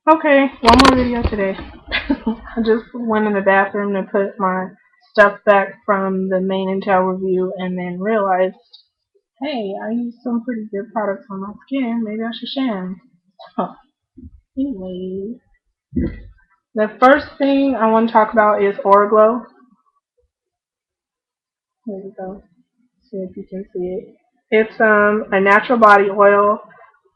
Okay, one more video today. I just went in the bathroom to put my stuff back from the main Intel review and then realized, hey, I used some pretty good products on my skin. Maybe I should share them. Huh. Anyway, the first thing I want to talk about is Oraglow. Here we go. See if you can see it. It's a natural body oil.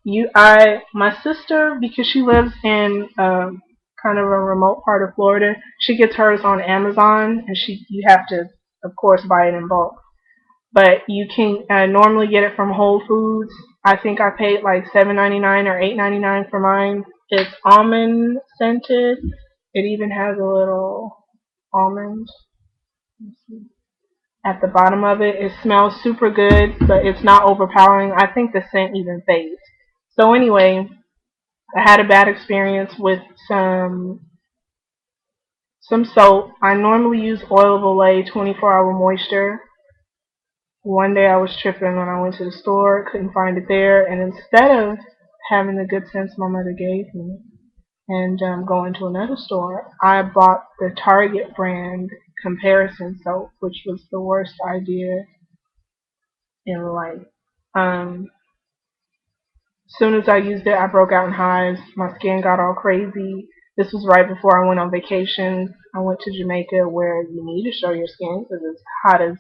My sister, because she lives in kind of a remote part of Florida, she gets hers on Amazon, and you have to, of course, buy it in bulk. But you can normally get it from Whole Foods. I think I paid like $7.99 or $8.99 for mine. It's almond scented. It even has a little almond at the bottom of it. It smells super good, but it's not overpowering. I think the scent even fades. So anyway, I had a bad experience with some soap. I normally use oil of Olay 24-hour moisture. One day I was tripping when I went to the store, couldn't find it there, and instead of having the good sense my mother gave me and going to another store, I bought the Target brand comparison soap, which was the worst idea in life. Um, As soon as I used it, I broke out in hives. My skin got all crazy. This was right before I went on vacation. I went to Jamaica where you need to show your skin because it's hot as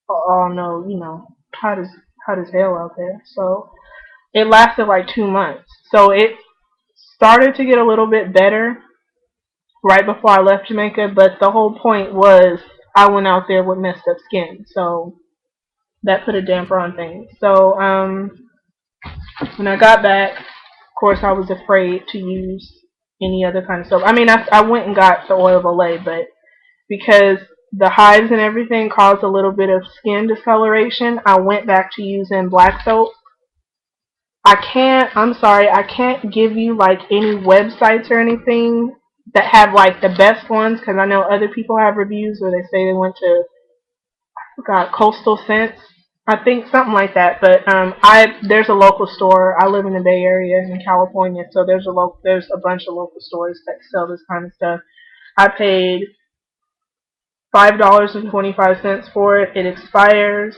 all know, hot as hot as hell out there. So it lasted like 2 months. So it started to get a little bit better right before I left Jamaica, but the whole point was I went out there with messed up skin. So that put a damper on things. So when I got back, of course, I was afraid to use any other kind of soap. I mean, I went and got the oil of Olay, but because the hives and everything caused a little bit of skin discoloration, I went back to using black soap. I'm sorry, I can't give you like any websites or anything that have like the best ones because I know other people have reviews where they say they went to, God, Coastal Scents. I think something like that. But there's a local store. I live in the Bay Area in California, so there's a bunch of local stores that sell this kind of stuff. I paid $5.25 for it. It expires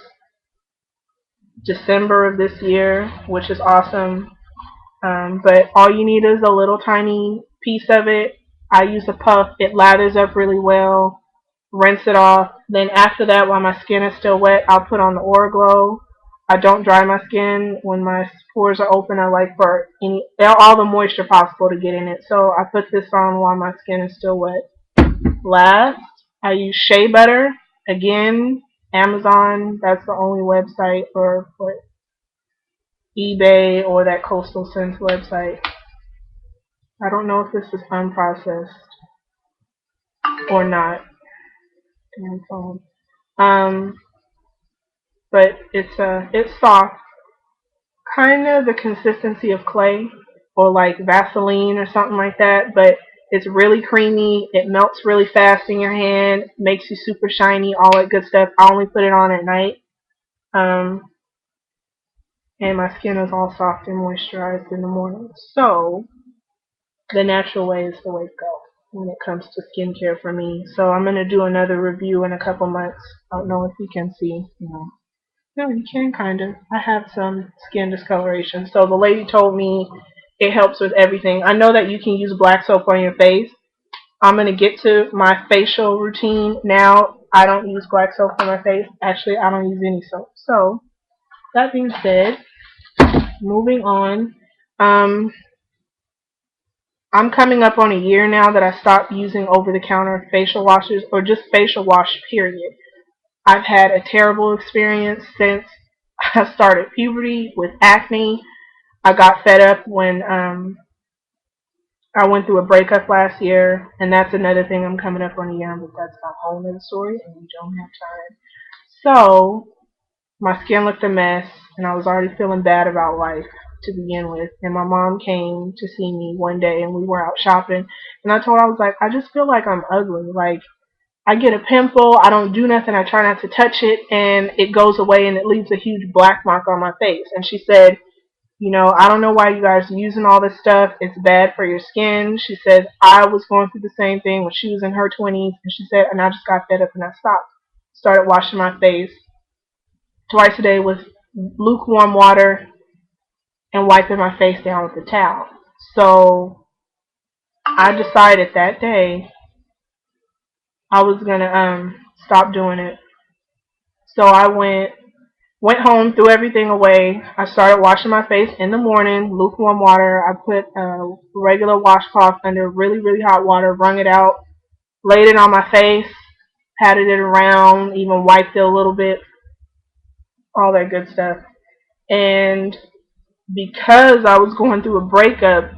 December of this year, which is awesome. But all you need is a little tiny piece of it. I use a puff. It lathers up really well. Rinse it off. Then after that, while my skin is still wet, I'll put on the Oraglow. I don't dry my skin when my pores are open. I like for all the moisture possible to get in it. So I put this on while my skin is still wet. Last, I use shea butter. Again, Amazon. That's the only website for eBay or that Coastal Scents website. I don't know if this is unprocessed or not. Damn phone. Um, but it's soft, kind of the consistency of clay or like Vaseline or something like that. But it's really creamy. It melts really fast in your hand, makes you super shiny, all that good stuff. I only put it on at night. Um, and my skin is all soft and moisturized in the morning. So the natural way is the way to go when it comes to skincare for me. So I'm gonna do another review in a couple months. I don't know if you can see, No, you can kind of. I have some skin discoloration. So the lady told me it helps with everything. I know that you can use black soap on your face. I'm gonna get to my facial routine now. I don't use black soap on my face. Actually, I don't use any soap. So that being said, moving on. Um, I'm coming up on a year now that I stopped using over-the-counter facial washes or just facial wash, period. I've had a terrible experience since I started puberty with acne. I got fed up when I went through a breakup last year, and that's another thing I'm coming up on a year, but that's a whole other story, and we don't have time. So, my skin looked a mess, and I was already feeling bad about life to begin with. And my mom came to see me one day, and we were out shopping, and I told her, I was like, I just feel like I'm ugly. Like, I get a pimple, I don't do nothing, I try not to touch it, and it goes away, and it leaves a huge black mark on my face. And she said, You know, I don't know why you guys are using all this stuff. It's bad for your skin. She said, I was going through the same thing when she was in her 20s. And she said, and I just got fed up and I stopped. Started washing my face twice a day with lukewarm water and wiping my face down with a towel. So I decided that day I was gonna stop doing it. So I went home, threw everything away. I started washing my face in the morning, lukewarm water. I put a regular washcloth under really, really hot water, wrung it out, laid it on my face, patted it around, even wiped it a little bit, all that good stuff. And because I was going through a breakup,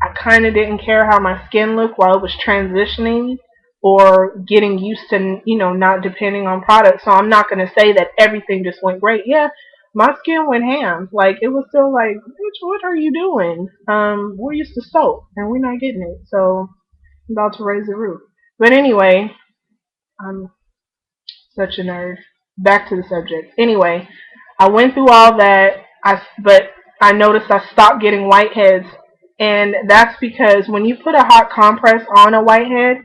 I kind of didn't care how my skin looked while it was transitioning or getting used to, not depending on products. So I'm not going to say that everything just went great. Yeah, my skin went ham. Like, it was still like, bitch, what are you doing? We're used to soap and we're not getting it. So I'm about to raise the roof. But anyway, I'm such a nerd. Back to the subject. Anyway, I went through all that. But I noticed I stopped getting whiteheads, and that's because when you put a hot compress on a whitehead,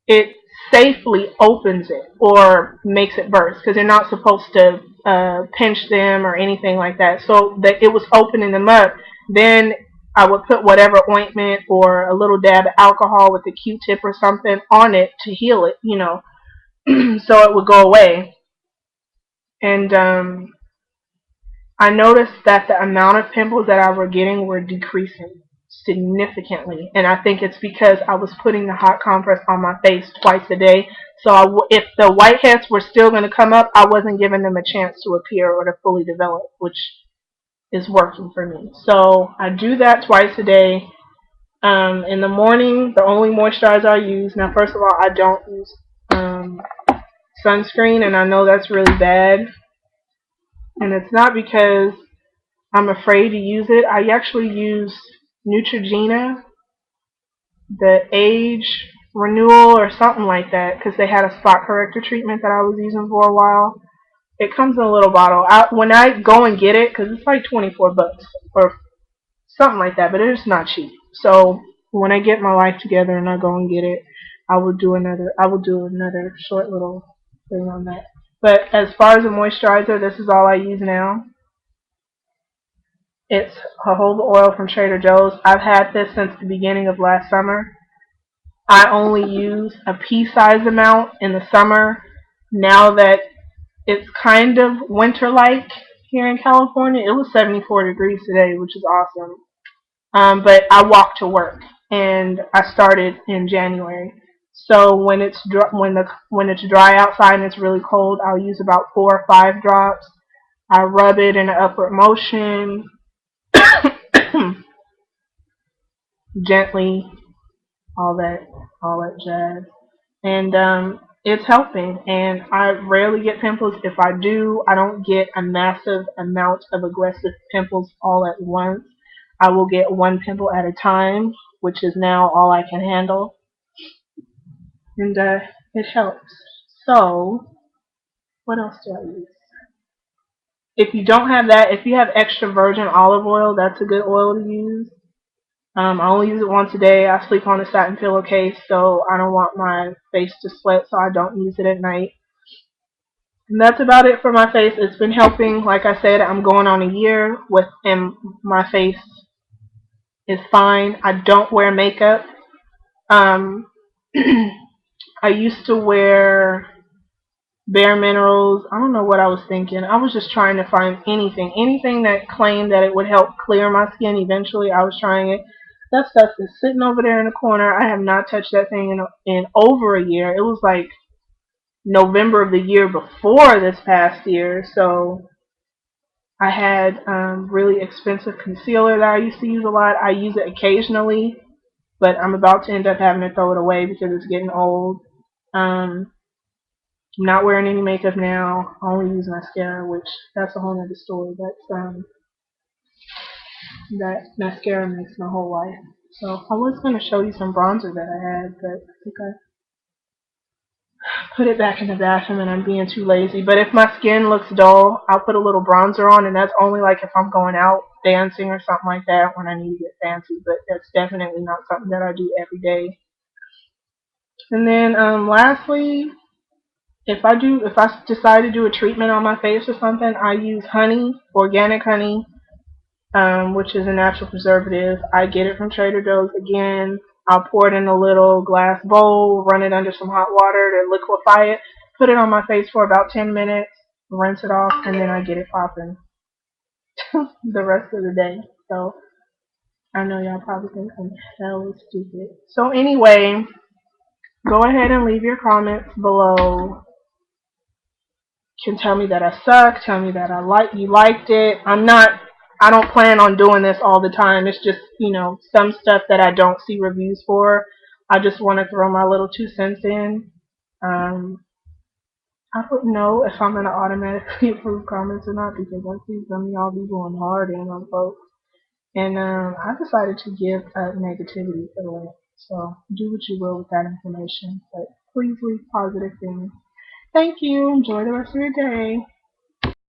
it safely opens it or makes it burst because you're not supposed to pinch them or anything like that. So that it was opening them up. Then I would put whatever ointment or a little dab of alcohol with a Q-tip or something on it to heal it, so it would go away. And I noticed that the amount of pimples that I were getting were decreasing significantly, and I think it's because I was putting the hot compress on my face twice a day. So if the whiteheads were still going to come up, I wasn't giving them a chance to appear or to fully develop, which is working for me. So I do that twice a day. In the morning, the only moisturizer I use. Now, first of all, I don't use sunscreen, and I know that's really bad. And it's not because I'm afraid to use it. I actually use Neutrogena, the age renewal or something like that, because they had a spot corrector treatment that I was using for a while. It comes in a little bottle. When I go and get it, because it's like 24 bucks or something like that, but it's not cheap. So when I get my life together and I go and get it, I will do another short little thing on that. But as far as a moisturizer, this is all I use now. It's jojoba oil from Trader Joe's. I've had this since the beginning of last summer. I only use a pea-sized amount in the summer. Now that it's kind of winter-like here in California, it was 74 degrees today, which is awesome. But I walk to work, and I started in January. So when it's dry outside and it's really cold, I'll use about 4 or 5 drops. I rub it in an upward motion, gently, all that, all that jazz, and it's helping. And I rarely get pimples. If I do, I don't get a massive amount of aggressive pimples all at once. I will get one pimple at a time, which is now all I can handle, and it helps. So, what else do I use? If you don't have that, if you have extra virgin olive oil, that's a good oil to use. I only use it once a day. I sleep on a satin pillowcase, so I don't want my face to sweat, so I don't use it at night. And that's about it for my face. It's been helping. Like I said, I'm going on a year with, and my face is fine. I don't wear makeup. Um, I used to wear Bare Minerals. I don't know what I was thinking. I was just trying to find anything that claimed that it would help clear my skin eventually. I was trying it. That stuff is sitting over there in the corner. I have not touched that thing in over a year. It was like November of the year before this past year. So I had really expensive concealer that I used to use a lot. I use it occasionally, but I'm about to end up having to throw it away because it's getting old. I'm not wearing any makeup now. I only use mascara, which that's a whole other story. That mascara makes my whole life. So I was going to show you some bronzer that I had, but I think I put it back in the bathroom and I'm being too lazy. But if my skin looks dull, I'll put a little bronzer on, and that's only like if I'm going out. dancing or something like that when I need to get fancy, but that's definitely not something that I do every day. And then lastly, if I decide to do a treatment on my face or something, I use honey, organic honey, which is a natural preservative. I get it from Trader Joe's again. I'll pour it in a little glass bowl, run it under some hot water to liquefy it, put it on my face for about 10 minutes, rinse it off, and then I get it popping the rest of the day. So I know y'all probably think I'm hella stupid. So anyway, go ahead and leave your comments below. You can tell me that I suck, tell me that you liked it. I don't plan on doing this all the time. It's just, some stuff that I don't see reviews for. I just want to throw my little 2 cents in. Um, I don't know if I'm going to automatically approve comments or not because I see some of y'all be going hard in on folks. And I decided to give negativity away. So do what you will with that information. But please leave positive things. Thank you. Enjoy the rest of your day.